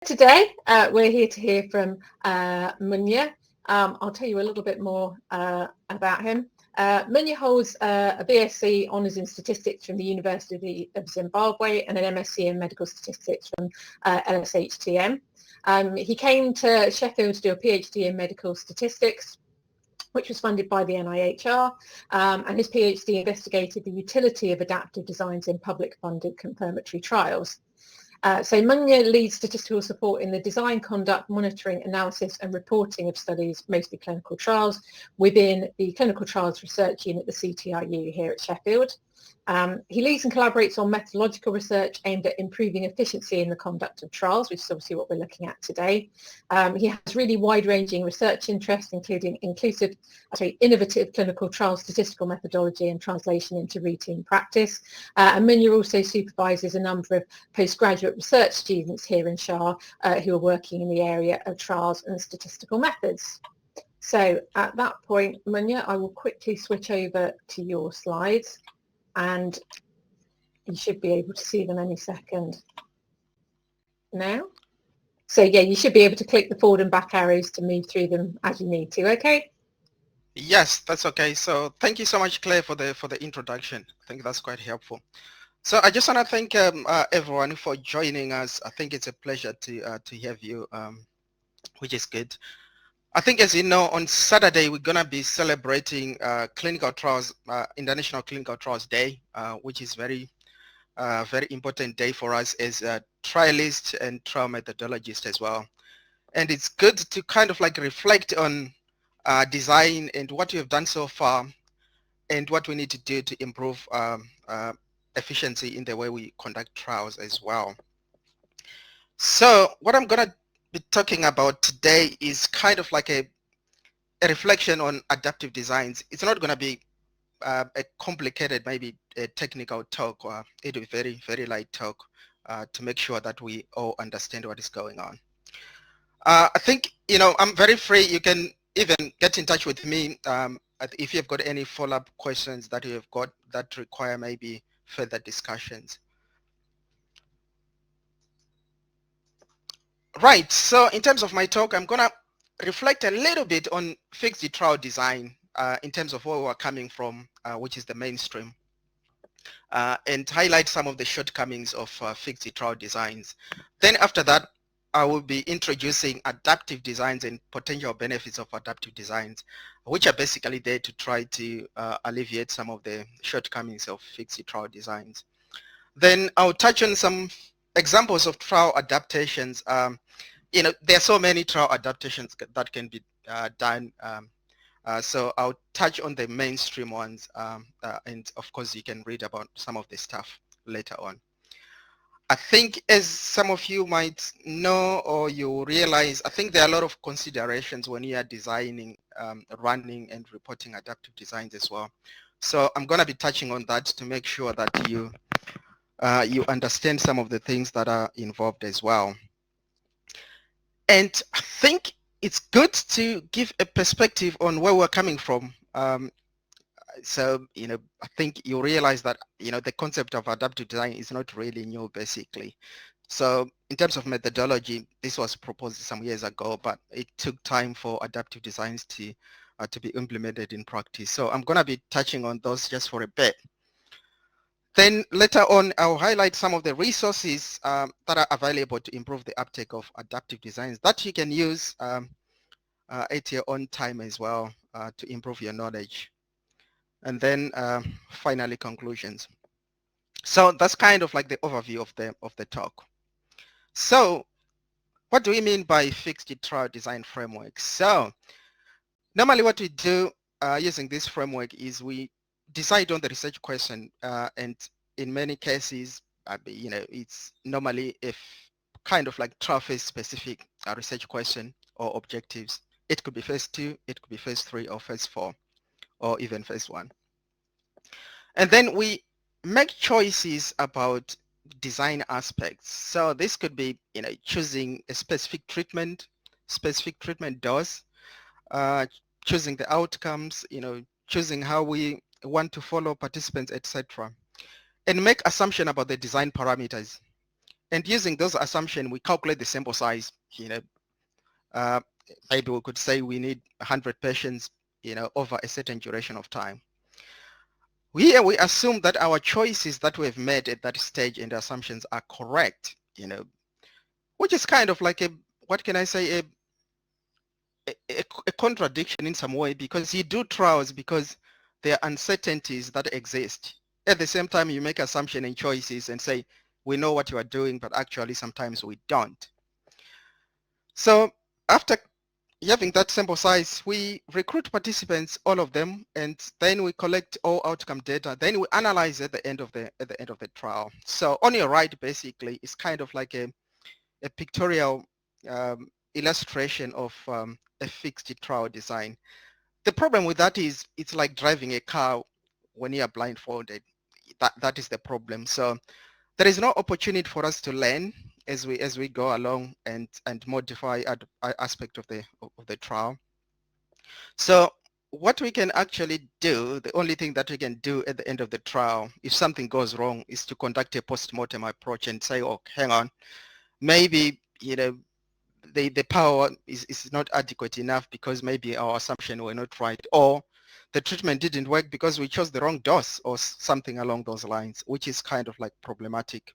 Today, we're here to hear from Munya. I'll tell you a little bit more about him. Munya holds a BSc Honours in Statistics from the University of Zimbabwe and an MSc in Medical Statistics from LSHTM. He came to Sheffield to do a PhD in Medical Statistics, which was funded by the NIHR, and his PhD investigated the utility of adaptive designs in public-funded confirmatory trials. So Munya leads statistical support in the design, conduct, monitoring, analysis and reporting of studies, mostly clinical trials, within the Clinical Trials Research Unit, the CTRU, here at Sheffield. He leads and collaborates on methodological research aimed at improving efficiency in the conduct of trials, which is obviously what we're looking at today. He has really wide-ranging research interests, including innovative clinical trial statistical methodology and translation into routine practice. And Munya also supervises a number of postgraduate research students here in ScHARR who are working in the area of trials and statistical methods. So at that point, Munya, I will quickly switch over to your slides, and you should be able to see them any second now. So yeah, you should be able to click the forward and back arrows to move through them as you need to, okay? Yes, that's okay. So thank you so much, Claire, for the introduction. I think that's quite helpful. So I just want to thank everyone for joining us. I think it's a pleasure to have you, which is good. I think, as you know, on Saturday we're gonna be celebrating clinical trials, International Clinical Trials Day, which is very important day for us as trialists and trial methodologists as well. And it's good to kind of like reflect on design and what we have done so far, and what we need to do to improve efficiency in the way we conduct trials as well. So what I'm gonna be talking about today is kind of like a reflection on adaptive designs. It's not going to be a complicated, maybe a technical talk, or it'll be very light talk to make sure that we all understand what is going on. I think, you know, I'm very free. You can even get in touch with me if you've got any follow-up questions that you have got that require maybe further discussions. Right, so in terms of my talk, I'm gonna reflect a little bit on fixed trial design in terms of where we're coming from, which is the mainstream, and highlight some of the shortcomings of fixed trial designs. Then after that, I will be introducing adaptive designs and potential benefits of adaptive designs, which are basically there to try to alleviate some of the shortcomings of fixed trial designs. Then I'll touch on some examples of trial adaptations. You know, there are so many trial adaptations that can be done. So I'll touch on the mainstream ones, and of course you can read about some of the stuff later on. I think, as some of you might know or you realize, I think there are a lot of considerations when you are designing, running and reporting adaptive designs as well. So I'm going to be touching on that to make sure that you understand some of the things that are involved as well. And I think it's good to give a perspective on where we're coming from. So, you know, I think you realize that, you know, the concept of adaptive design is not really new, basically. So in terms of methodology, this was proposed some years ago, but it took time for adaptive designs to be implemented in practice. So I'm going to be touching on those just for a bit. Then later on, I'll highlight some of the resources that are available to improve the uptake of adaptive designs that you can use at your own time as well to improve your knowledge. And then finally, conclusions. So that's kind of like the overview of the talk. So what do we mean by fixed trial design framework? So normally what we do using this framework is we decide on the research question, and in many cases, you know, it's normally if kind of like trial phase specific research question or objectives. It could be phase 2, it could be phase 3 or phase 4, or even phase 1. And then we make choices about design aspects. So this could be, you know, choosing a specific treatment dose, choosing the outcomes, you know, choosing how we want to follow participants, etc. And make assumption about the design parameters. And using those assumptions, we calculate the sample size. Maybe we could say we need 100 patients, over a certain duration of time. Here we assume that our choices that we've made at that stage and the assumptions are correct, which is kind of like what can I say, a contradiction in some way, because you do trials because there are uncertainties that exist. At the same time, you make assumptions and choices and say, we know what you are doing, but actually sometimes we don't. So after having that sample size, we recruit participants, all of them, and then we collect all outcome data. Then we analyze at the end of the trial. So on your right, basically, it's kind of like a pictorial illustration of a fixed trial design. The problem with that is it's like driving a car when you are blindfolded. That is the problem. So there is no opportunity for us to learn as we go along and modify aspect of the trial. So what we can actually do, the only thing that we can do at the end of the trial, if something goes wrong, is to conduct a post-mortem approach and say, oh, hang on, maybe the power is not adequate enough because maybe our assumption were not right, or the treatment didn't work because we chose the wrong dose or something along those lines, which is kind of like problematic.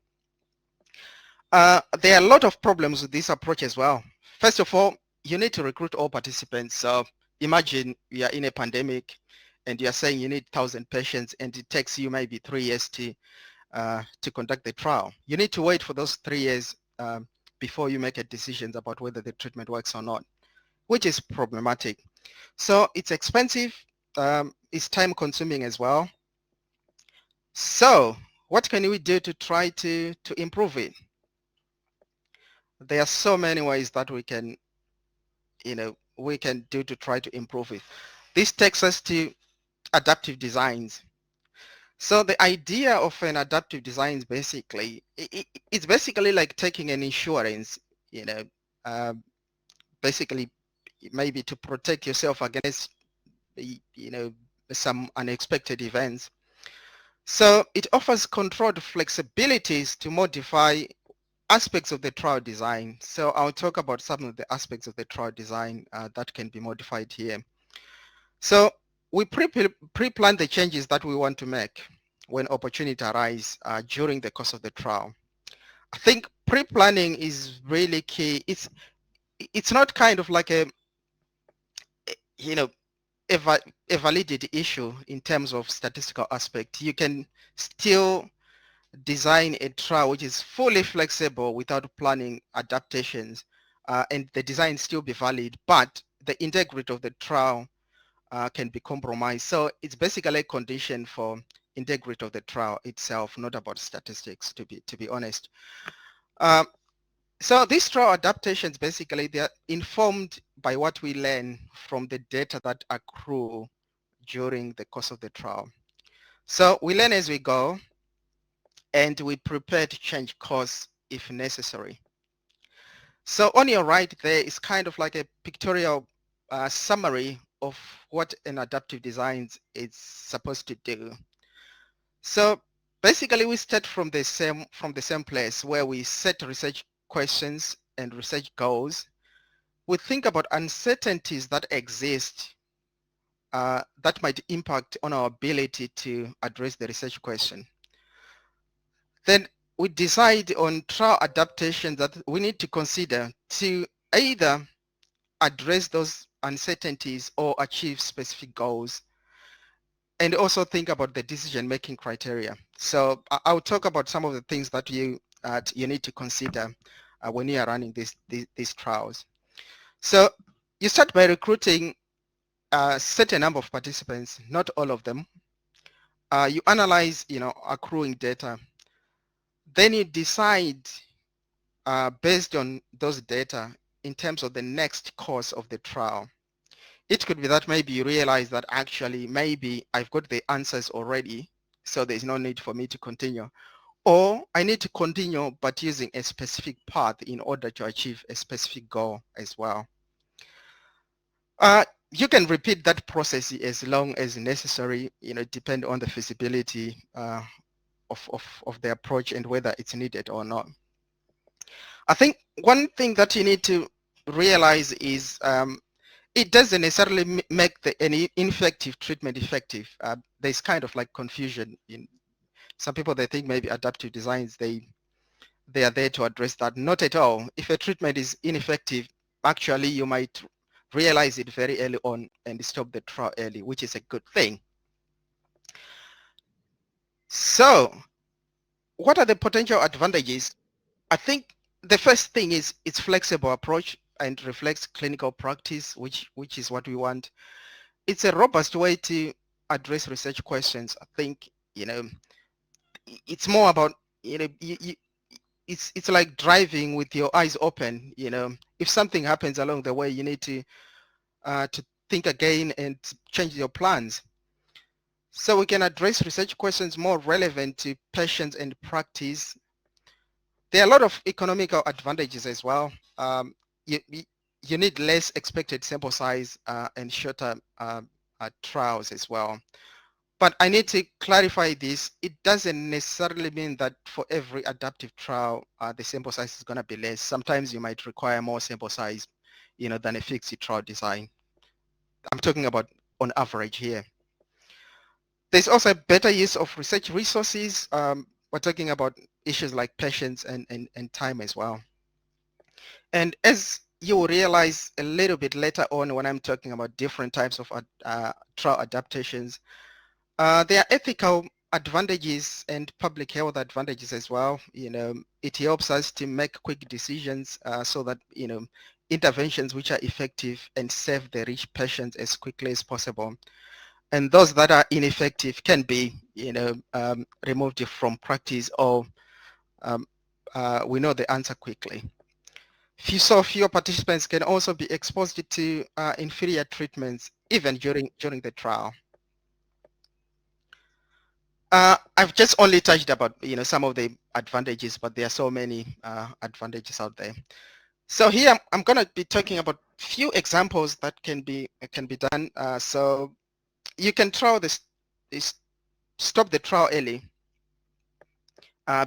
There are a lot of problems with this approach as well. First of all, you need to recruit all participants. So imagine you are in a pandemic and you're saying you need 1,000 patients and it takes you maybe 3 years to conduct the trial. You need to wait for those 3 years before you make a decision about whether the treatment works or not, which is problematic. So it's expensive, it's time consuming as well. So what can we do to try to improve it? There are so many ways that we can do to try to improve it. This takes us to adaptive designs. So the idea of an adaptive design is basically, it's basically like taking an insurance, basically maybe to protect yourself against, some unexpected events. So it offers controlled flexibilities to modify aspects of the trial design. So I'll talk about some of the aspects of the trial design that can be modified here. So we pre-plan the changes that we want to make when opportunity arise during the course of the trial. I think pre-planning is really key. It's not kind of like a validity issue in terms of statistical aspect. You can still design a trial which is fully flexible without planning adaptations, and the design still be valid, but the integrity of the trial can be compromised. So it's basically a condition for integrity of the trial itself, not about statistics, to be honest. So these trial adaptations, basically, they are informed by what we learn from the data that accrue during the course of the trial. So we learn as we go, and we prepare to change course if necessary. So on your right there is kind of like a pictorial summary of what an adaptive design is supposed to do. So basically we start from the same place where we set research questions and research goals. We think about uncertainties that exist that might impact on our ability to address the research question. Then we decide on trial adaptations that we need to consider to either address those uncertainties or achieve specific goals, and also think about the decision-making criteria. So I'll talk about some of the things that you need to consider when you are running these trials. So you start by recruiting a certain number of participants, not all of them. You analyze, accruing data. Then you decide based on those data in terms of the next course of the trial. It could be that maybe you realize that actually maybe I've got the answers already, so there's no need for me to continue. Or I need to continue but using a specific path in order to achieve a specific goal as well. You can repeat that process as long as necessary, depend on the feasibility of the approach and whether it's needed or not. I think one thing that you need to realize is it doesn't necessarily make any ineffective treatment effective. There's kind of like confusion in some people. They think maybe adaptive designs, they are there to address that. Not at all. If a treatment is ineffective, actually you might realize it very early on and stop the trial early, which is a good thing. So what are the potential advantages? I think the first thing is its flexible approach and reflects clinical practice, which is what we want. It's a robust way to address research questions. I think, it's more about, it's like driving with your eyes open. If something happens along the way, you need to think again and change your plans. So we can address research questions more relevant to patients and practice. There are a lot of economical advantages as well. You need less expected sample size and shorter trials as well. But I need to clarify this. It doesn't necessarily mean that for every adaptive trial, the sample size is going to be less. Sometimes you might require more sample size, than a fixed trial design. I'm talking about on average here. There's also a better use of research resources. We're talking about issues like patience and time as well. And as you will realize a little bit later on when I'm talking about different types of trial adaptations, there are ethical advantages and public health advantages as well. It helps us to make quick decisions so that, interventions which are effective and save the rich patients as quickly as possible. And those that are ineffective can be, removed from practice, or we know the answer quickly. Fewer participants can also be exposed to inferior treatments even during the trial. I've just only touched about some of the advantages, but there are so many advantages out there. So here I'm going to be talking about few examples that can be done. So you can trial stop the trial early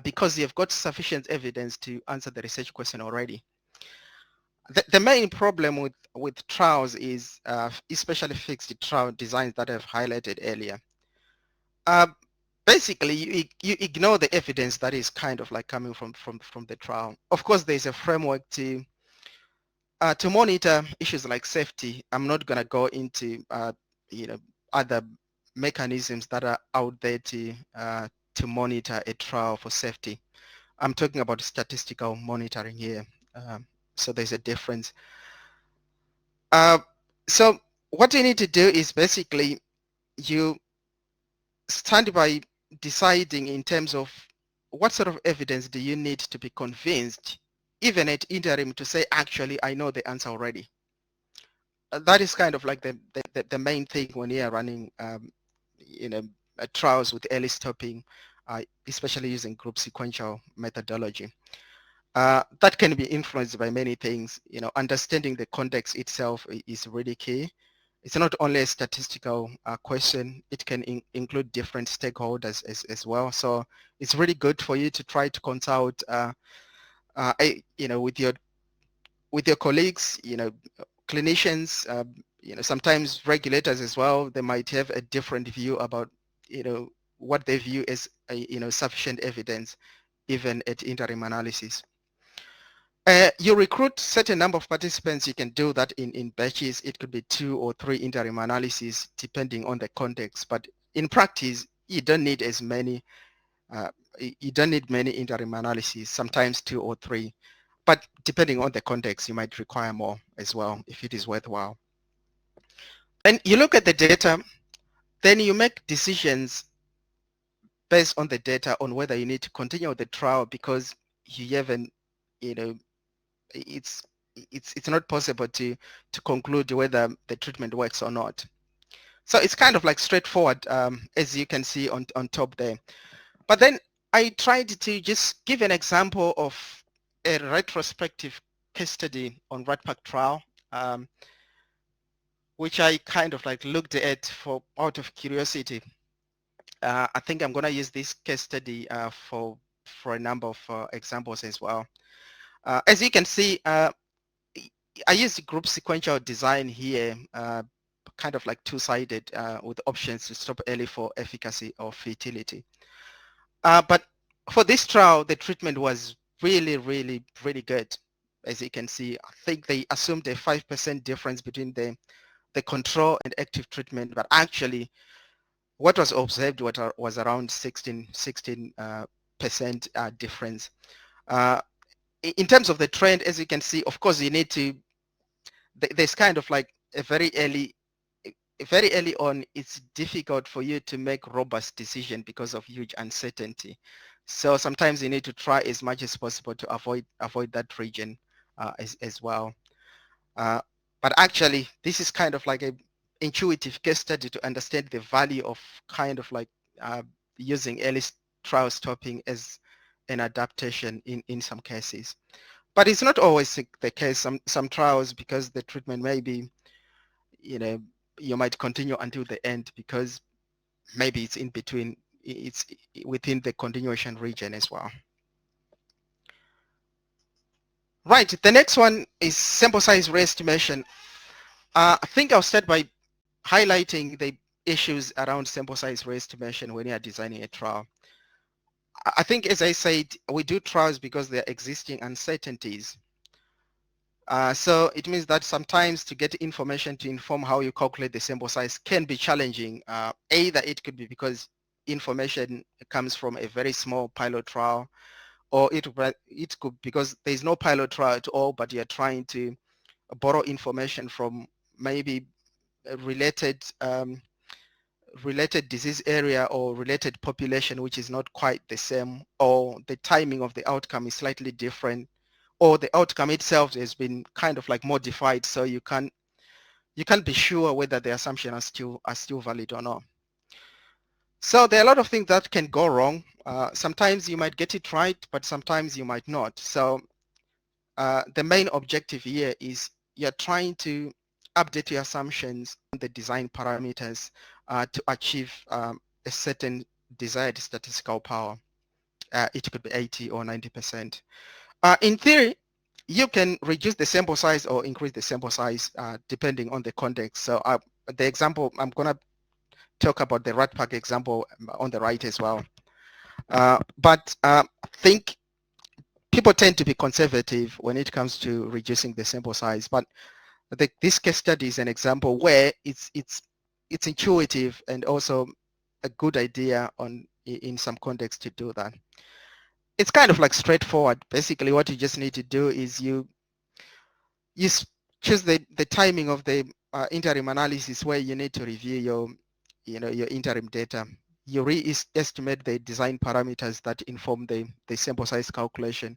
because you've got sufficient evidence to answer the research question already. The main problem with trials is especially fixed trial designs that I've highlighted earlier. Basically, you ignore the evidence that is kind of like coming from the trial. Of course, there's a framework to monitor issues like safety. I'm not going to go into other mechanisms that are out there to monitor a trial for safety. I'm talking about statistical monitoring here. So there's a difference. So what you need to do is basically you start by deciding in terms of what sort of evidence do you need to be convinced, even at interim, to say, actually, I know the answer already. That is kind of like the main thing when you're running, trials with early stopping, especially using group sequential methodology. That can be influenced by many things. Understanding the context itself is really key. It's not only a statistical question, it can include different stakeholders as well. So it's really good for you to try to consult, with your colleagues, clinicians, sometimes regulators as well. They might have a different view about, what they view as, sufficient evidence, even at interim analysis. You recruit certain number of participants. You can do that in batches. It could be 2 or 3 interim analyses depending on the context. But in practice, you don't need as many. You don't need many interim analyses. Sometimes 2 or 3. But depending on the context, you might require more as well if it is worthwhile. And you look at the data, then you make decisions based on the data on whether you need to continue the trial because you haven't, it's not possible to conclude whether the treatment works or not. So it's kind of like straightforward, as you can see on top there. But then I tried to just give an example of a retrospective case study on RATPAC trial, which I kind of like looked at out of curiosity. I think I'm going to use this case study for a number of examples as well. As you can see, I used group sequential design here, kind of like two-sided with options to stop early for efficacy or futility. But for this trial, the treatment was really, really, really good. As you can see, I think they assumed a 5% difference between the control and active treatment, but actually what was observed was around 16% difference. In terms of the trend, as you can see, of course, you need to, there's kind of like a very early on, it's difficult for you to make robust decision because of huge uncertainty. So sometimes you need to try as much as possible to avoid that region as well. But actually, this is kind of like a intuitive case study to understand the value of kind of like using early trial stopping as an adaptation in some cases. But it's not always the case. Some trials, because the treatment may be, you might continue until the end because maybe it's in between, it's within the continuation region as well. Right, the next one is sample size re-estimation. I think I'll start by highlighting the issues around sample size re-estimation when you are designing a trial. I think, as I said, we do trials because there are existing uncertainties. So it means that sometimes to get information to inform how you calculate the sample size can be challenging. Either it could be because information comes from a very small pilot trial, or it could because there's no pilot trial at all, but you're trying to borrow information from maybe a related disease area or related population, which is not quite the same, or the timing of the outcome is slightly different, or the outcome itself has been kind of like modified, so you can't be sure whether the assumption are still valid or not. So there are a lot of things that can go wrong. Sometimes you might get it right, but sometimes you might not. So the main objective here is you're trying to update your assumptions on the design parameters to achieve a certain desired statistical power. It could be 80 or 90%. In theory, you can reduce the sample size or increase the sample size depending on the context. So the example, I'm going to talk about the rat pack example on the right as well. But I think people tend to be conservative when it comes to reducing the sample size. But this case study is an example where it's intuitive and also a good idea in some context to do that. It's kind of like straightforward. Basically, what you just need to do is you choose the timing of the interim analysis where you need to review your interim data. You re-estimate the design parameters that inform the sample size calculation.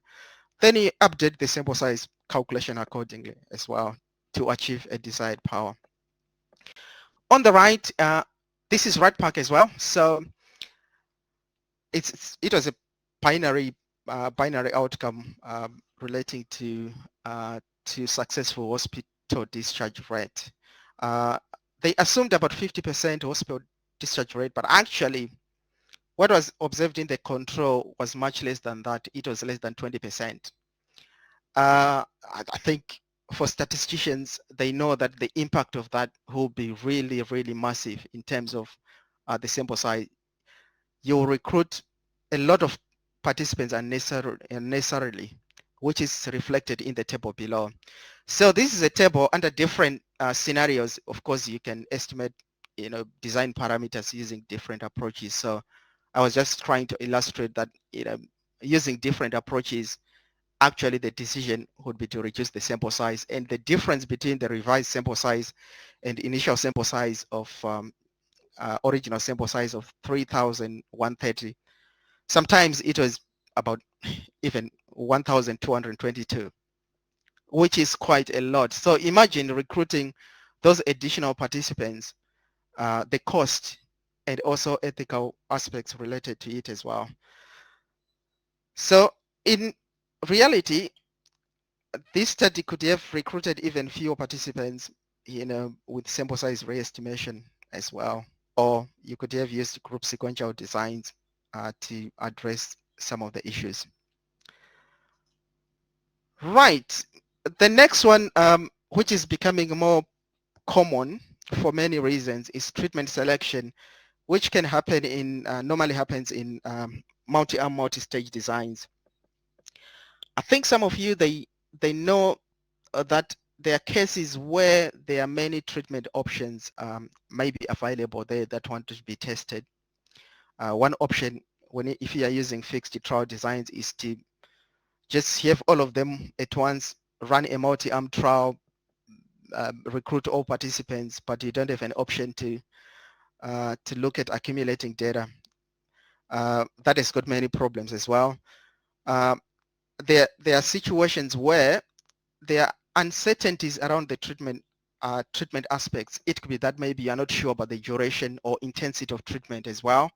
Then you update the sample size calculation accordingly as well to achieve a desired power. On the right, this is RATPAC as well. So it was a binary outcome relating to successful hospital discharge rate. They assumed about 50% hospital discharge rate, but actually what was observed in the control was much less than that. It was less than 20%. I think for statisticians, they know that the impact of that will be really, really massive in terms of the sample size. You'll recruit a lot of participants unnecessarily, which is reflected in the table below. So this is a table under different scenarios. Of course, you can estimate, design parameters using different approaches. So I was just trying to illustrate that, using different approaches, actually the decision would be to reduce the sample size, and the difference between the revised sample size and initial sample size of original sample size of 3,130. Sometimes it was about even 1,222, which is quite a lot. So imagine recruiting those additional participants, the cost and also ethical aspects related to it as well. So in reality, this study could have recruited even fewer participants, with sample size re-estimation as well, or you could have used group sequential designs to address some of the issues. Right. The next one, which is becoming more common for many reasons, is treatment selection, which can happen in, normally happens in multi-arm, multi-stage designs. I think some of you, they know that there are cases where there are many treatment options may be available there that want to be tested. One option, if you are using fixed trial designs, is to just have all of them at once, run a multi-arm trial, recruit all participants, but you don't have an option to look at accumulating data. That has got many problems as well. There are situations where there are uncertainties around the treatment aspects. It could be that maybe you're not sure about the duration or intensity of treatment as well.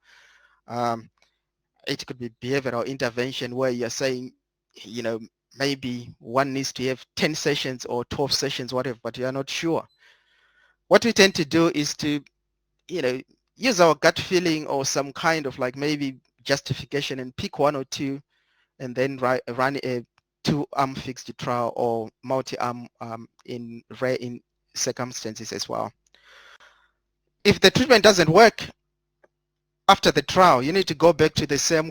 It could be behavioral intervention where you're saying, you know, maybe one needs to have 10 sessions or 12 sessions, whatever, but you're not sure. What we tend to do is to, you know, use our gut feeling or some kind of like maybe justification and pick one or two and then run a 2-arm fixed trial or multi-arm in rare circumstances as well. If the treatment doesn't work after the trial, you need to go back to the same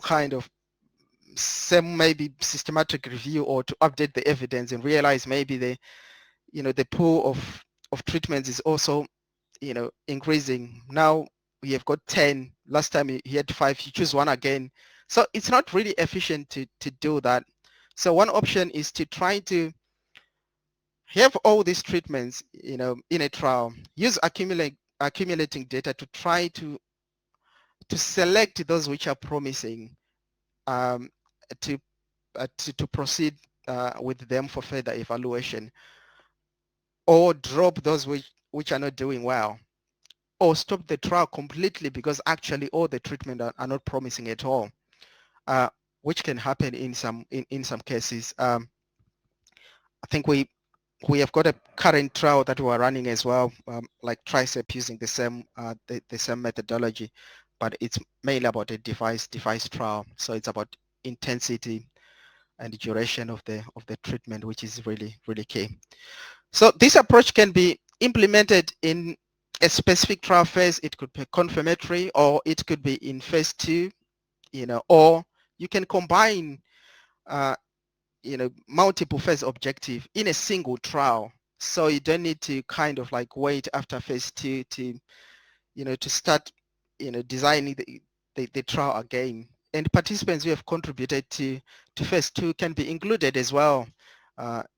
maybe systematic review or to update the evidence and realize maybe the pool of treatments is also, increasing. Now we have got 10. Last time you had 5, you choose one again. So it's not really efficient to do that. So one option is to try to have all these treatments, in a trial, use accumulating data to try to select those which are promising, to proceed with them for further evaluation, or drop those which are not doing well, or stop the trial completely because actually all the treatment are not promising at all, which can happen in some cases. I think we have got a current trial that we're running as well, like TRICEP, using the same methodology, but it's mainly about a device trial. So it's about intensity and the duration of the treatment, which is really, really key. So this approach can be implemented in a specific trial phase. It could be confirmatory, or it could be in phase 2, or you can combine multiple phase objective in a single trial. So you don't need to kind of like wait after phase 2 to start designing the trial again. And participants who have contributed to phase 2 can be included as well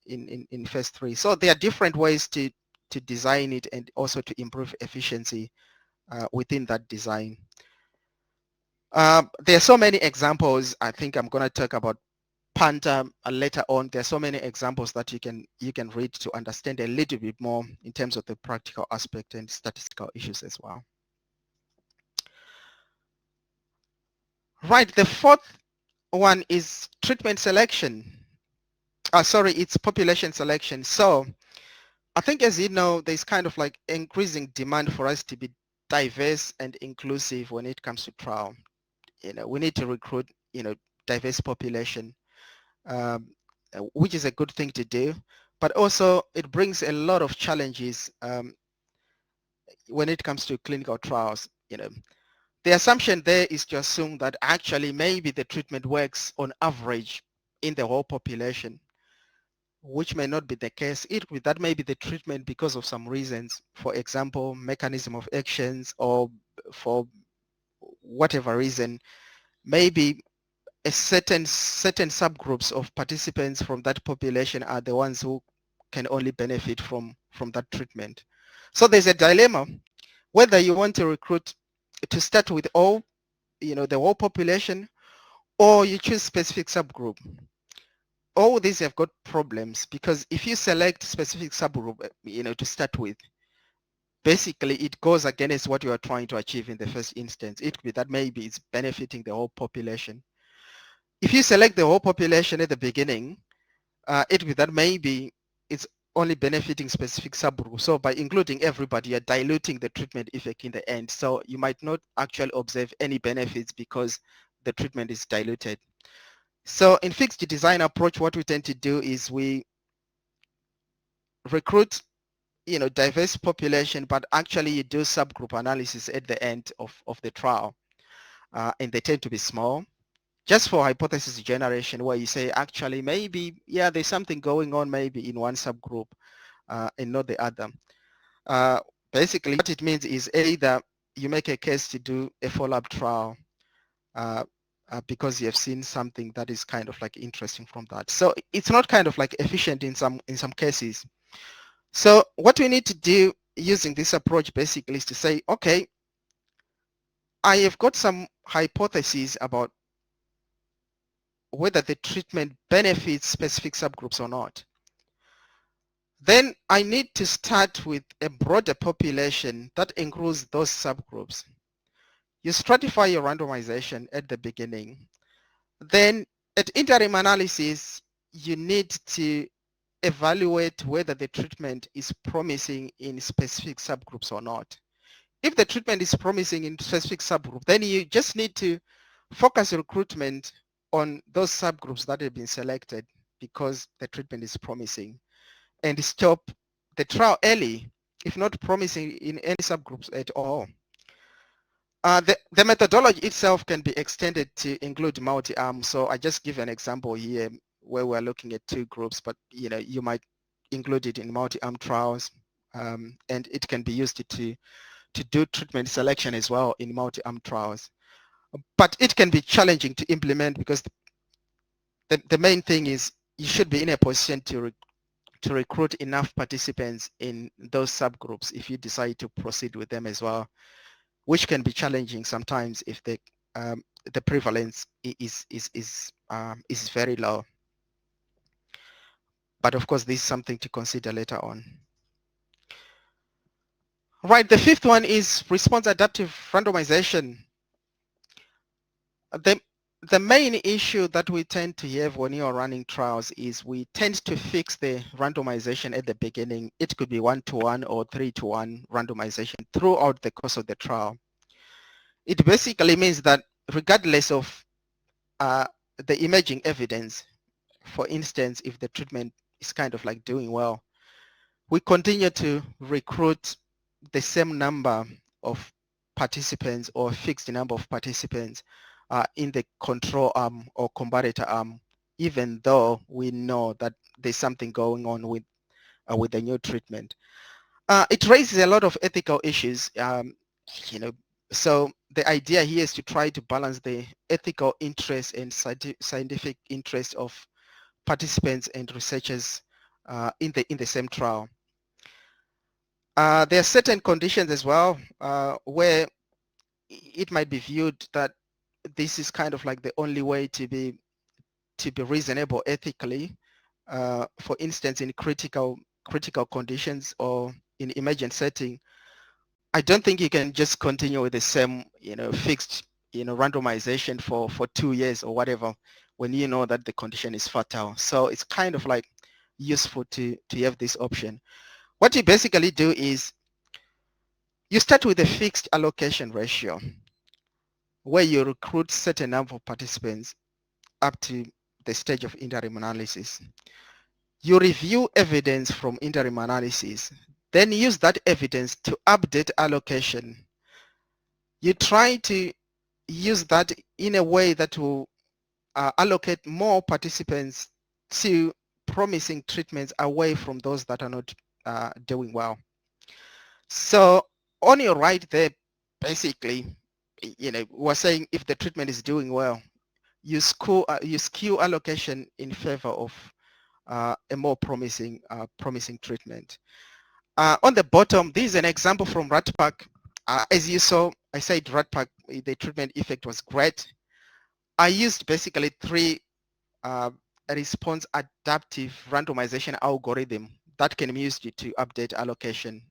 in phase 3. So there are different ways to design it and also to improve efficiency within that design. There are so many examples. I think I'm going to talk about PANDA later on. There are so many examples that you can read to understand a little bit more in terms of the practical aspect and statistical issues as well. Right, the fourth one is treatment selection. It's population selection. So I think, as you know, there's kind of like increasing demand for us to be diverse and inclusive when it comes to trial. We need to recruit, diverse population, which is a good thing to do, but also it brings a lot of challenges when it comes to clinical trials. The assumption there is to assume that actually maybe the treatment works on average in the whole population, which may not be the case. That may be the treatment because of some reasons, for example, mechanism of actions, or for whatever reason, maybe a certain subgroups of participants from that population are the ones who can only benefit from that treatment. So there's a dilemma whether you want to recruit to start with all, the whole population, or you choose specific subgroup. All these have got problems, because if you select specific subgroup, to start with, basically it goes against what you are trying to achieve in the first instance. It could be that maybe it's benefiting the whole population. If you select the whole population at the beginning, it could be that maybe it's only benefiting specific subgroups. So by including everybody, you're diluting the treatment effect in the end. So you might not actually observe any benefits because the treatment is diluted. So in fixed design approach, what we tend to do is we recruit, diverse population, but actually you do subgroup analysis at the end of the trial, and they tend to be small, just for hypothesis generation, where you say, actually, maybe, yeah, there's something going on maybe in one subgroup and not the other. Basically, what it means is either you make a case to do a follow-up trial because you have seen something that is kind of like interesting from that. So it's not kind of like efficient in some cases. So what we need to do using this approach basically is to say, okay, I have got some hypotheses about whether the treatment benefits specific subgroups or not. Then I need to start with a broader population that includes those subgroups. You stratify your randomization at the beginning. Then at interim analysis, you need to evaluate whether the treatment is promising in specific subgroups or not. If the treatment is promising in specific subgroup, then you just need to focus recruitment on those subgroups that have been selected because the treatment is promising, and stop the trial early if not promising in any subgroups at all. The methodology itself can be extended to include multi-arm. So I just give an example here where we're looking at two groups, but you might include it in multi-arm trials, and it can be used to do treatment selection as well in multi-arm trials. But it can be challenging to implement because the main thing is you should be in a position to recruit enough participants in those subgroups if you decide to proceed with them as well, which can be challenging sometimes if the prevalence is very low. But of course, this is something to consider later on. Right, the fifth one is response adaptive randomization. The main issue that we tend to have when you're running trials is we tend to fix the randomization at the beginning. It could be 1-to-1 or 3-to-1 randomization throughout the course of the trial. It basically means that regardless of the emerging evidence, for instance, if the treatment is kind of like doing well, we continue to recruit the same number of participants or fixed number of participants in the control arm or comparator arm, even though we know that there's something going on with the new treatment. It raises a lot of ethical issues, so the idea here is to try to balance the ethical interest and scientific interest of participants and researchers in the same trial. There are certain conditions as well where it might be viewed that this is kind of like the only way to be reasonable ethically. For instance, in critical conditions or in emergent setting, I don't think you can just continue with the same fixed randomization for 2 years or whatever when you know that the condition is fatal. So it's kind of like useful to have this option. What you basically do is you start with a fixed allocation ratio where you recruit certain number of participants up to the stage of interim analysis. You review evidence from interim analysis, then use that evidence to update allocation. You try to use that in a way that will allocate more participants to promising treatments away from those that are not doing well. So on your right there, basically, we're saying if the treatment is doing well, you skew allocation in favor of a more promising treatment. On the bottom, this is an example from RATPAC. As you saw, I said RATPAC, the treatment effect was great. I used basically 3 response adaptive randomization algorithm that can be used to update allocation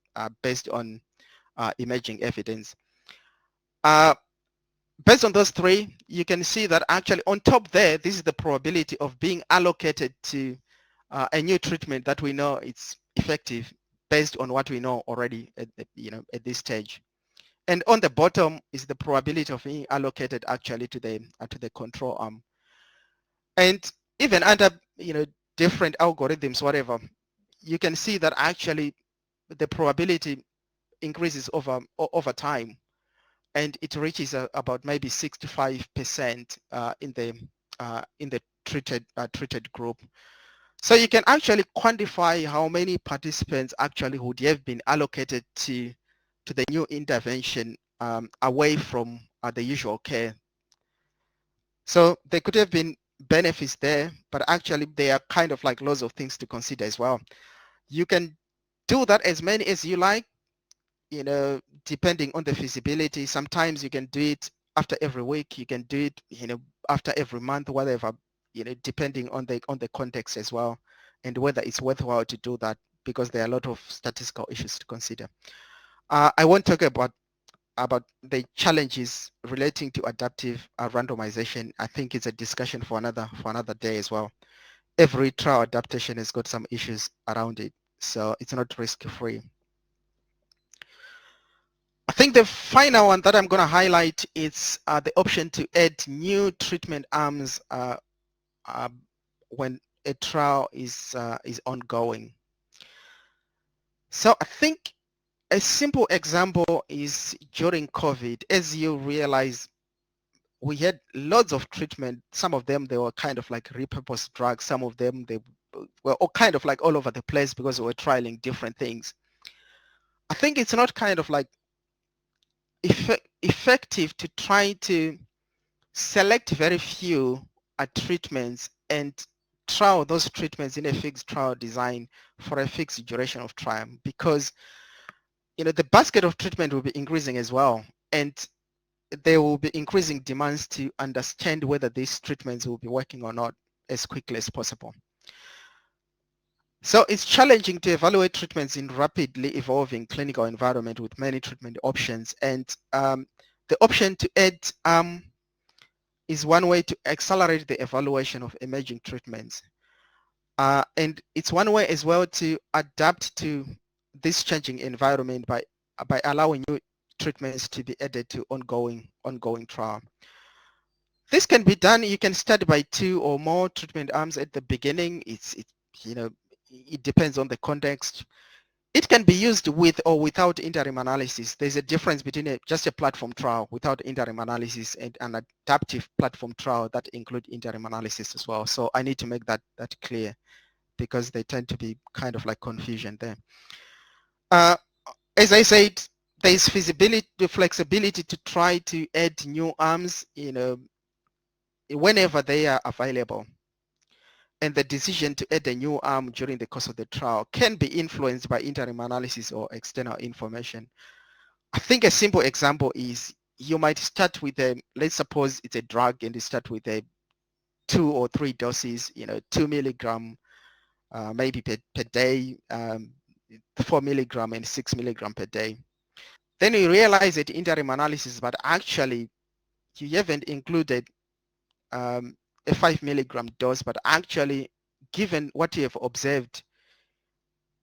based on emerging evidence. Based on those 3, you can see that actually on top there, this is the probability of being allocated to a new treatment that we know it's effective based on what we know already at this stage. And on the bottom is the probability of being allocated actually to the control arm. And even under, different algorithms, whatever, you can see that actually the probability increases over time, and it reaches about maybe 65% in the treated group. So you can actually quantify how many participants actually would have been allocated to the new intervention away from the usual care. So there could have been benefits there, but actually there are kind of like lots of things to consider as well. You can do that as many as you like, depending on the feasibility. Sometimes you can do it after every week. You can do it, after every month, whatever, depending on the context as well, and whether it's worthwhile to do that, because there are a lot of statistical issues to consider. I won't talk about the challenges relating to adaptive randomization. I think it's a discussion for another day as well. Every trial adaptation has got some issues around it, so it's not risk-free. I think the final one that I'm going to highlight is the option to add new treatment arms when a trial is ongoing. So I think a simple example is during COVID. As you realize, we had lots of treatment. Some of them, they were kind of like repurposed drugs. Some of them, they were all kind of like all over the place because we were trialing different things. I think it's not kind of like effective to try to select very few treatments and trial those treatments in a fixed trial design for a fixed duration of trial, because the basket of treatment will be increasing as well, and there will be increasing demands to understand whether these treatments will be working or not as quickly as possible. So it's challenging to evaluate treatments in rapidly evolving clinical environment with many treatment options, and the option to add is one way to accelerate the evaluation of emerging treatments. And it's one way as well to adapt to this changing environment by allowing new treatments to be added to ongoing trial. This can be done. You can start by 2 or more treatment arms at the beginning. It depends on the context. It can be used with or without interim analysis. There's a difference between just a platform trial without interim analysis and an adaptive platform trial that include interim analysis as well. So I need to make that clear, because they tend to be kind of like confusion there. As I said, there's feasibility, flexibility to try to add new arms, whenever they are available. And the decision to add a new arm during the course of the trial can be influenced by interim analysis or external information. I think a simple example is you might start with let's suppose it's a drug, and you start with 2 or 3 doses, 2 milligram maybe per day, 4 milligram and 6 milligram per day. Then you realize at interim analysis, but actually you haven't included a 5 milligram dose, but actually, given what you have observed,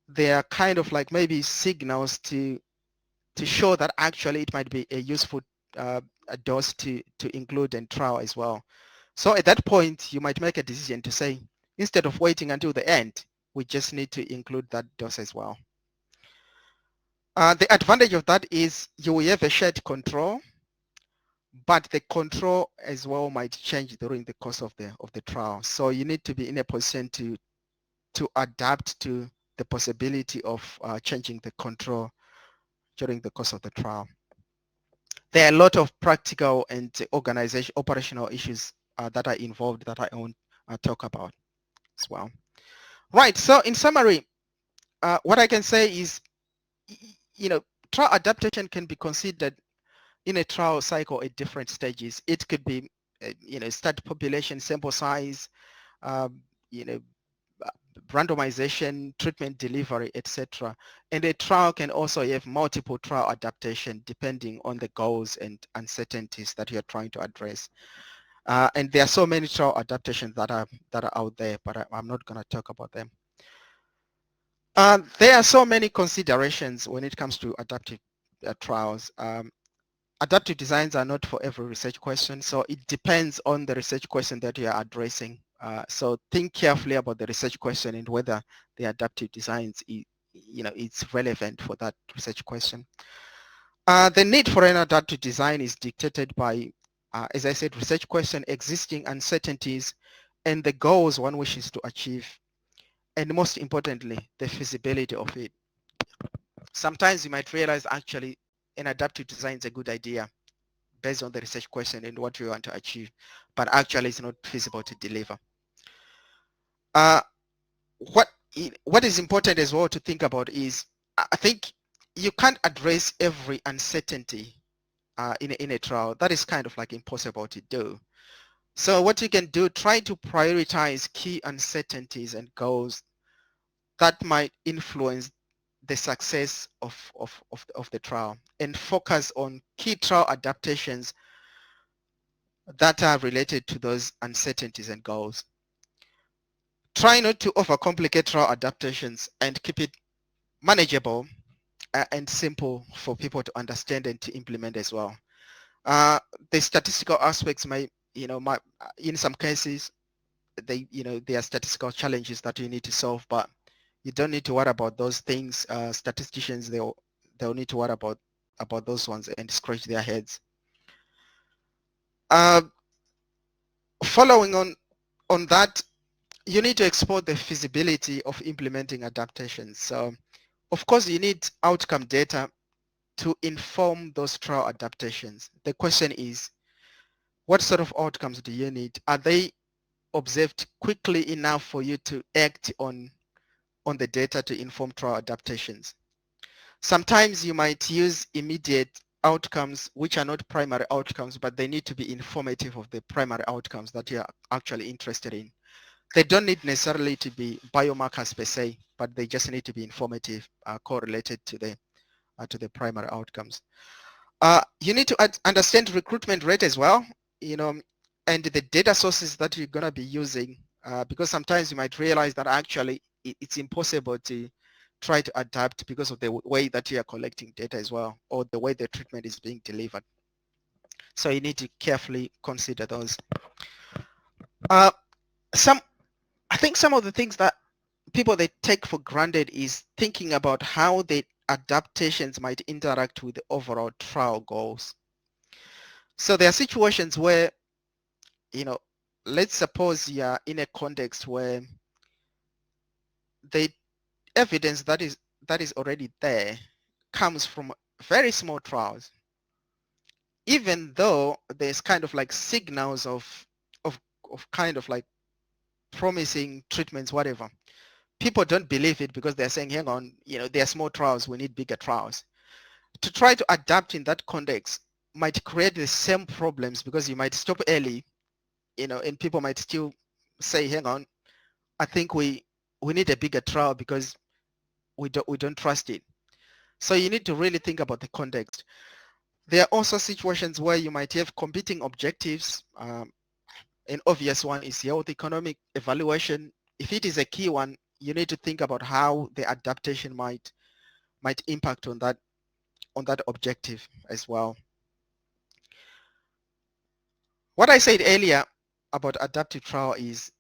there are kind of like maybe signals to show that actually it might be a useful a dose to include and trial as well. So at that point, you might make a decision to say, instead of waiting until the end, we just need to include that dose as well. The advantage of that is you will have a shared control, but the control as well might change during the course of the trial. So you need to be in a position to adapt to the possibility of changing the control during the course of the trial. There are a lot of practical and operational issues that are involved that I won't talk about as well. Right, so in summary, what I can say is, trial adaptation can be considered in a trial cycle at different stages. It could be, start population, sample size, randomization, treatment delivery, etc. And a trial can also have multiple trial adaptation depending on the goals and uncertainties that you're trying to address. And there are so many trial adaptations that are out there, but I'm not going to talk about them. There are so many considerations when it comes to adaptive trials. Adaptive designs are not for every research question, so it depends on the research question that you are addressing So think carefully about the research question and whether the adaptive designs, it's relevant for that research question. The need for an adaptive design is dictated by, as I said, research question, existing uncertainties, and the goals one wishes to achieve, and most importantly, the feasibility of it. Sometimes you might realize actually an adaptive design is a good idea based on the research question and what you want to achieve, but actually it's not feasible to deliver. What is important as well to think about is, I think you can't address every uncertainty in a trial. That is kind of like impossible to do. So what you can do, try to prioritize key uncertainties and goals that might influence the success of the trial, and focus on key trial adaptations that are related to those uncertainties and goals. Try not to overcomplicate trial adaptations and keep it manageable and simple for people to understand and to implement as well. The statistical aspects might in some cases, there are statistical challenges that you need to solve, but you don't need to worry about those things. Statisticians, they'll need to worry about those ones and scratch their heads. Following on that, you need to explore the feasibility of implementing adaptations. So, of course, you need outcome data to inform those trial adaptations. The question is, what sort of outcomes do you need? Are they observed quickly enough for you to act on the data to inform trial adaptations? Sometimes you might use immediate outcomes which are not primary outcomes, but they need to be informative of the primary outcomes that you're actually interested in. They don't need necessarily to be biomarkers per se, but they just need to be informative, correlated to the primary outcomes. You need to understand recruitment rate as well, and the data sources that you're going to be using, because sometimes you might realize that actually it's impossible to try to adapt because of the way that you are collecting data as well, or the way the treatment is being delivered. So you need to carefully consider those. I think some of the things that people they take for granted is thinking about how the adaptations might interact with the overall trial goals. So there are situations where, let's suppose you are in a context where the evidence that is already there comes from very small trials. Even though there's kind of like signals of kind of like promising treatments, whatever, people don't believe it because they're saying, hang on, there are small trials, we need bigger trials. To try to adapt in that context might create the same problems, because you might stop early, and people might still say, hang on, I think we need a bigger trial because we don't trust it. So you need to really think about the context. There are also situations where you might have competing objectives. An obvious one is health economic evaluation. If it is a key one, you need to think about how the adaptation might impact on that objective as well. What I said earlier about adaptive trial is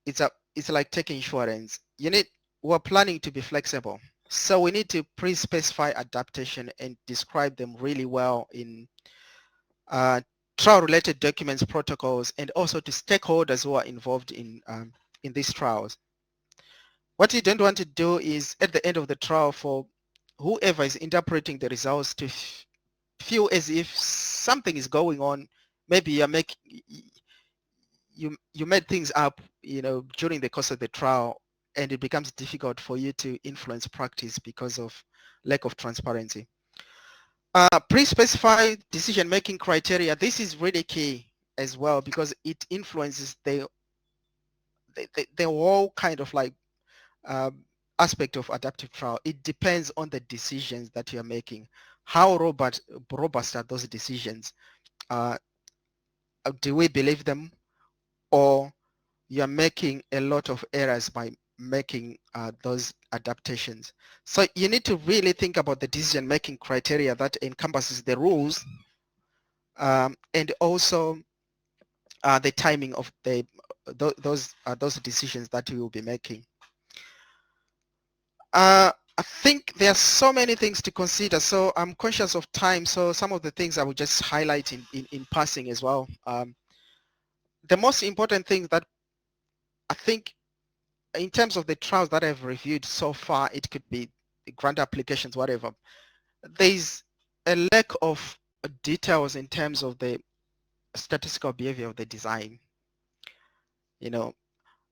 it's like taking insurance. We're planning to be flexible. So we need to pre-specify adaptation and describe them really well in trial-related documents, protocols, and also to stakeholders who are involved in these trials. What you don't want to do is at the end of the trial for whoever is interpreting the results to feel as if something is going on. Maybe you made things up, during the course of the trial, and it becomes difficult for you to influence practice because of lack of transparency. Pre-specified decision-making criteria. This is really key as well, because it influences the whole kind of like aspect of adaptive trial. It depends on the decisions that you're making. How robust are those decisions? Do we believe them, or you're making a lot of errors by making those adaptations? So you need to really think about the decision-making criteria that encompasses the rules, and also the timing of those decisions that we will be making. I think there are so many things to consider, so I'm conscious of time, so some of the things I will just highlight in passing as well. The most important thing that I think in terms of the trials that I've reviewed so far, it could be grant applications, whatever, there's a lack of details in terms of the statistical behavior of the design. You know,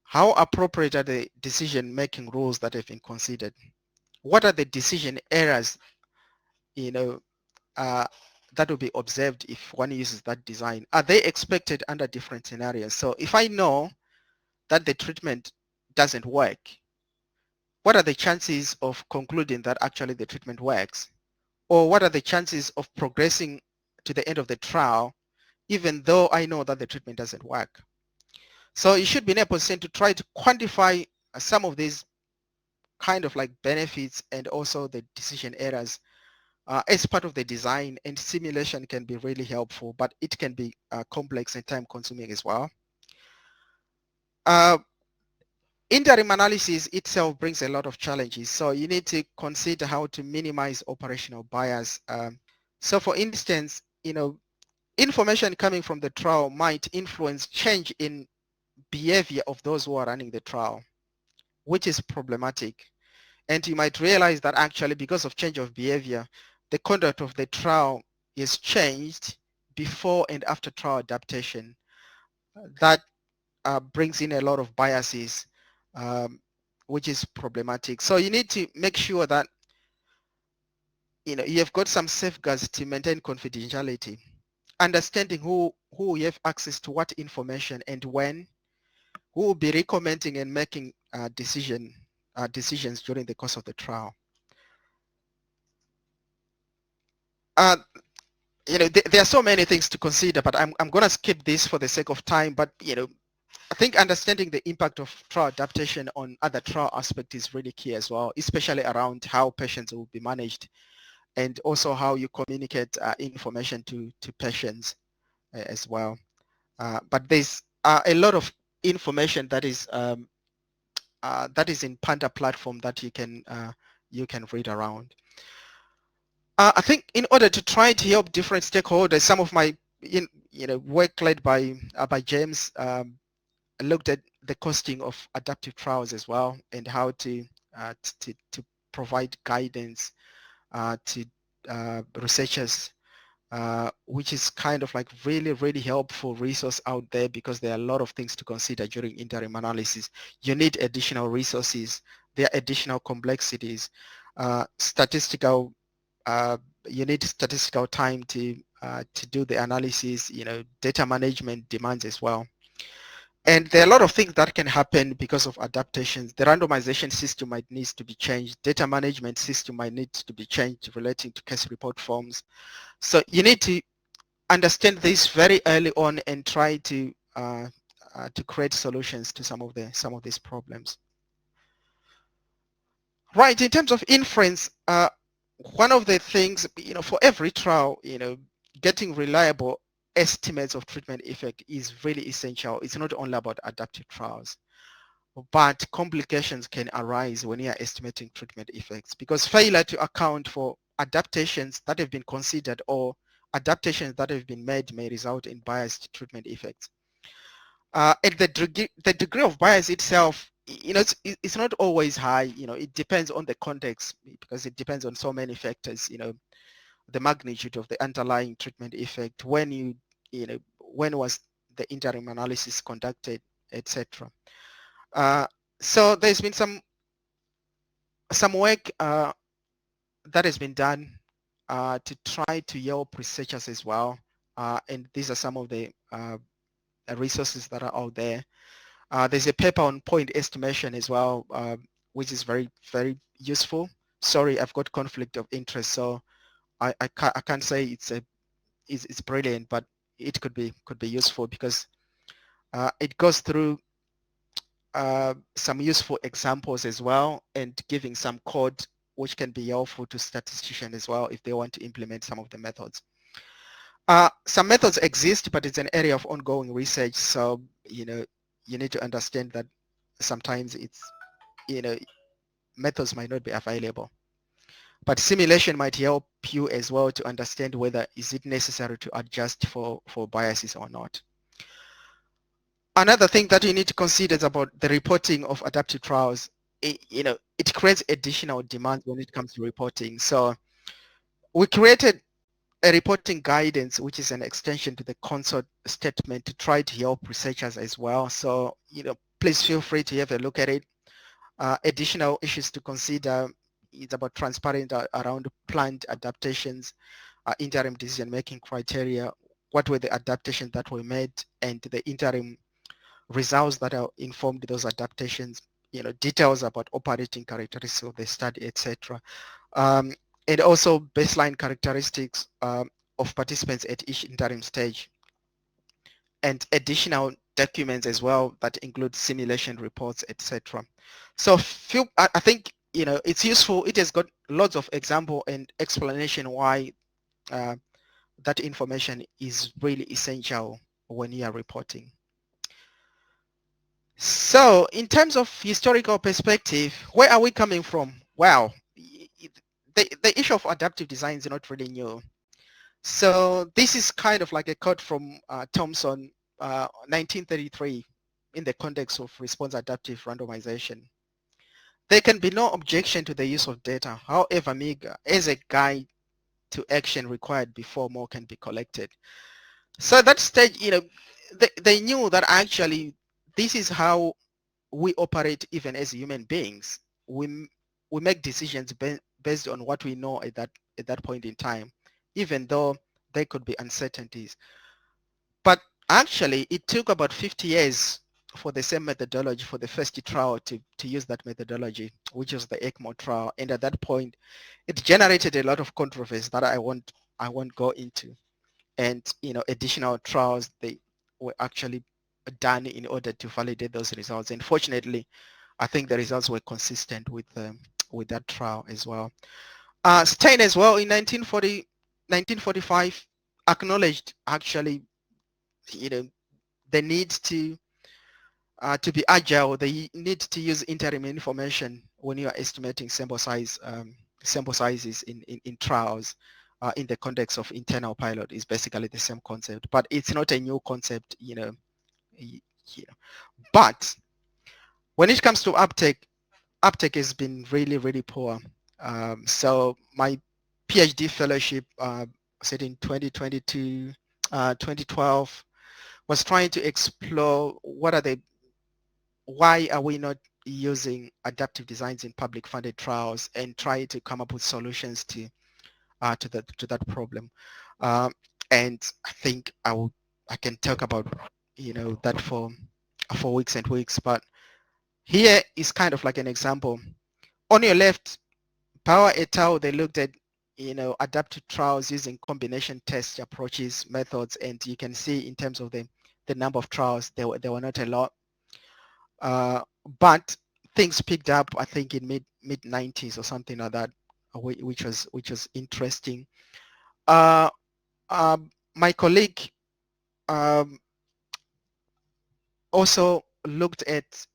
how appropriate are the decision-making rules that have been considered? What are the decision errors, you know, that will be observed if one uses that design? Are they expected under different scenarios? So if I know that the treatment doesn't work, what are the chances of concluding that actually the treatment works? Or what are the chances of progressing to the end of the trial even though I know that the treatment doesn't work? So you should be in a position to try to quantify some of these kind of like benefits and also the decision errors as part of the design, and simulation can be really helpful, but it can be complex and time consuming as well. Interim analysis itself brings a lot of challenges, so you need to consider how to minimize operational bias. So for instance, you know, information coming from the trial might influence change in behavior of those who are running the trial, which is problematic. And you might realize that actually because of change of behavior, the conduct of the trial is changed before and after trial adaptation. That brings in a lot of biases, which is problematic. So you need to make sure that you have got some safeguards to maintain confidentiality, understanding who you have access to what information and when, who will be recommending and making decisions during the course of the trial. There are so many things to consider, but I'm going to skip this for the sake of time. But I think understanding the impact of trial adaptation on other trial aspects is really key as well, especially around how patients will be managed and also how you communicate information to patients as well. But there's a lot of information that is in PANDA platform that you can read around. I think in order to try to help different stakeholders, some of my work led by James looked at the costing of adaptive trials as well, and how to provide guidance to researchers, which is kind of like really helpful resource out there, because there are a lot of things to consider during interim analysis. You need additional resources. There are additional complexities, statistical. You need statistical time to do the analysis. Data management demands as well. And there are a lot of things that can happen because of adaptations. The randomization system might need to be changed. Data management system might need to be changed relating to case report forms. So you need to understand this very early on and try to create solutions to some of these problems. Right. In terms of inference, one of the things, for every trial, getting reliable estimates of treatment effect is really essential. It's not only about adaptive trials, but complications can arise when you are estimating treatment effects, because failure to account for adaptations that have been considered or adaptations that have been made may result in biased treatment effects. And the degree of bias itself, it's not always high. It depends on the context, because it depends on so many factors. The magnitude of the underlying treatment effect, when was the interim analysis conducted, etc. So there's been some work that has been done to try to help researchers as well, and these are some of the resources that are out there. There's a paper on point estimation as well, which is very useful. Sorry, I've got conflict of interest, so I can't say it's brilliant, but it could be useful, because it goes through some useful examples as well, and giving some code which can be helpful to statisticians as well if they want to implement some of the methods. Some methods exist, but it's an area of ongoing research. So, you know, you need to understand that sometimes it's, you know, methods might not be available. But simulation might help you as well to understand whether is it necessary to adjust for biases or not. Another thing that you need to consider is about the reporting of adaptive trials. You know, it creates additional demands when it comes to reporting. So we created a reporting guidance, which is an extension to the consult statement to try to help researchers as well. So, you know, please feel free to have a look at it. Additional issues to consider is about transparent around planned adaptations, interim decision-making criteria, what were the adaptations that were made, and the interim results that are informed those adaptations, you know, details about operating characteristics of the study, etc. And also baseline characteristics of participants at each interim stage, and additional documents as well that include simulation reports, etc. So I think, you know, it's useful. It has got lots of example and explanation why that information is really essential when you are reporting. So in terms of historical perspective, where are we coming from? Well, the issue of adaptive design is not really new. So this is kind of like a quote from Thomson, 1933, in the context of response adaptive randomization. There can be no objection to the use of data, however meager, as a guide to action required before more can be collected. So at that stage, you know, they knew that actually this is how we operate even as human beings. We make decisions based on what we know at that point in time, even though there could be uncertainties. But actually, it took about 50 years for the same methodology, for the first trial to use that methodology, which was the ECMO trial. And at that point, it generated a lot of controversy that I won't go into. And, you know, additional trials, they were actually done in order to validate those results. And fortunately, I think the results were consistent with that trial as well. Stein as well in 1945 acknowledged actually, you know, the need to be agile. They need to use interim information when you are estimating sample sizes in trials. In the context of internal pilot is basically the same concept, but it's not a new concept, you know. But when it comes to uptake has been really, really poor. So my PhD fellowship, said in 2022, 2012, was trying to explore why are we not using adaptive designs in public funded trials, and try to come up with solutions to that problem. And I think I can talk about, you know, that for weeks and weeks, but here is kind of like an example. On your left, Power et al., they looked at, you know, adaptive trials using combination test approaches, methods, and you can see in terms of the number of trials, there were not a lot. But things picked up, I think, in mid 90s or something like that, which was interesting. My colleague also looked at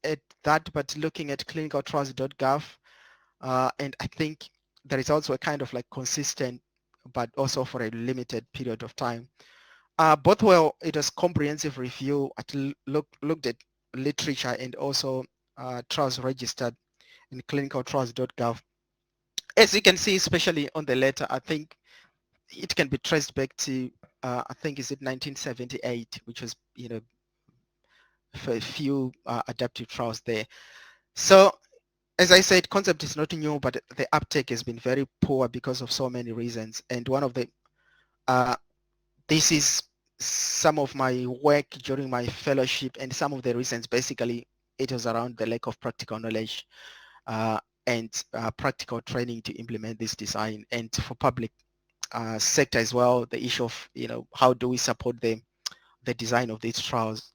that, but looking at clinicaltrials.gov, and I think the results were kind of like consistent, but also for a limited period of time. Bothwell, it was comprehensive review. Looked at literature and also trials registered in clinicaltrials.gov. As you can see, especially on the letter, I think it can be traced back to, I think, is it 1978, which was, you know, for a few adaptive trials there. So as I said, concept is not new, but the uptake has been very poor because of so many reasons. And one of the, this is some of my work during my fellowship, and some of the reasons, basically, it was around the lack of practical knowledge and practical training to implement this design. And for public sector as well, the issue of, you know, how do we support the design of these trials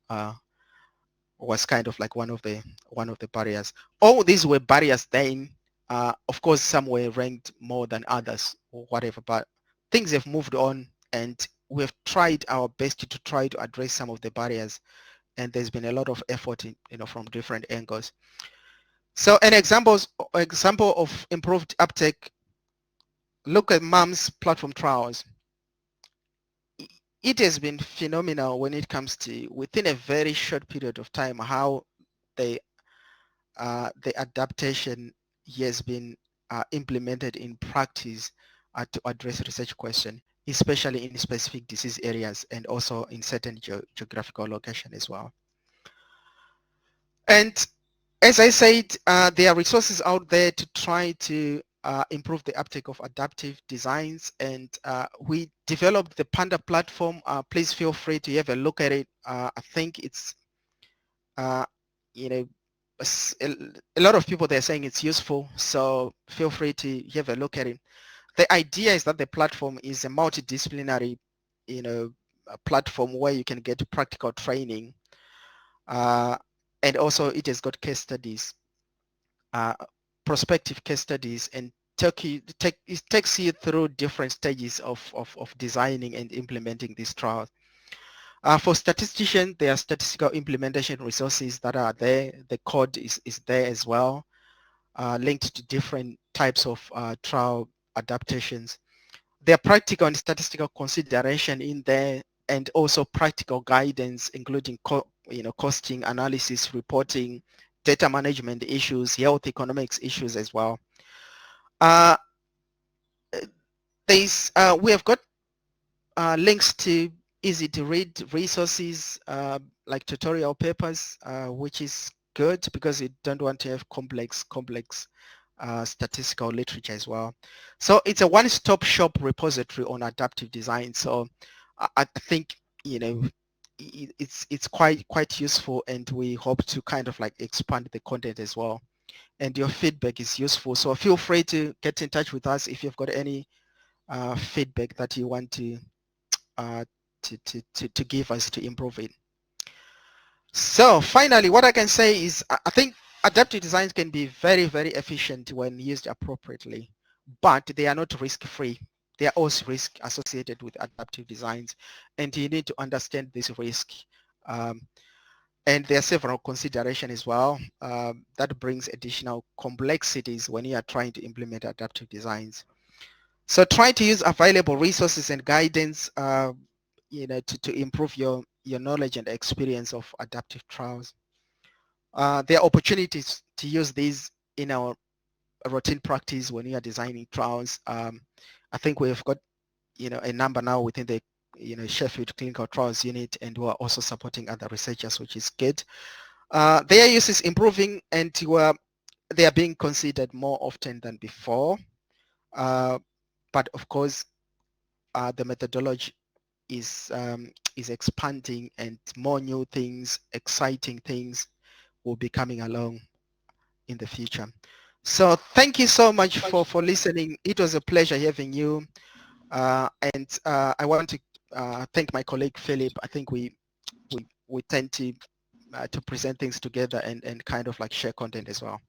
was kind of like one of the barriers. All these were barriers then. Of course, some were ranked more than others or whatever, but things have moved on, and we've tried our best to try to address some of the barriers, and there's been a lot of effort in, from different angles. So an example of improved uptake, look at MAMS platform trials. It has been phenomenal when it comes to, within a very short period of time, how the adaptation has been implemented in practice to address research question, especially in specific disease areas and also in certain geographical location as well. And as I said, there are resources out there to try to improve the uptake of adaptive designs, and we developed the PANDA platform. Please feel free to have a look at it. I think it's, you know, a lot of people, they're saying it's useful, so feel free to have a look at it. The idea is that the platform is a multidisciplinary, platform where you can get practical training, and also it has got case studies, prospective case studies, and it takes you through different stages of designing and implementing these trials. For statisticians, there are statistical implementation resources that are there. The code is there as well, linked to different types of trial adaptations. There are practical and statistical consideration in there, and also practical guidance, including costing, analysis, reporting, data management issues, health economics issues as well. We have got links to easy to read resources like tutorial papers, which is good because you don't want to have complex statistical literature as well. So it's a one-stop shop repository on adaptive design. So I think it's quite useful, and we hope to kind of like expand the content as well. And your feedback is useful, so feel free to get in touch with us if you've got any feedback that you want to give us to improve it. So finally, what I can say is I think adaptive designs can be very, very efficient when used appropriately, but they are not risk-free. There are also risks associated with adaptive designs, and you need to understand this risk. And there are several considerations as well that brings additional complexities when you are trying to implement adaptive designs. So try to use available resources and guidance, to improve your knowledge and experience of adaptive trials. There are opportunities to use these in our routine practice when you are designing trials. I think we've got, a number now within the, Sheffield Clinical Trials Unit, and we're also supporting other researchers, which is good. Their use is improving, and they are being considered more often than before. But of course, the methodology is expanding, and more new things, exciting things will be coming along in the future. So thank you so much for listening. It was a pleasure having you. And I want to thank my colleague Philip. I think we tend to present things together and kind of like share content as well.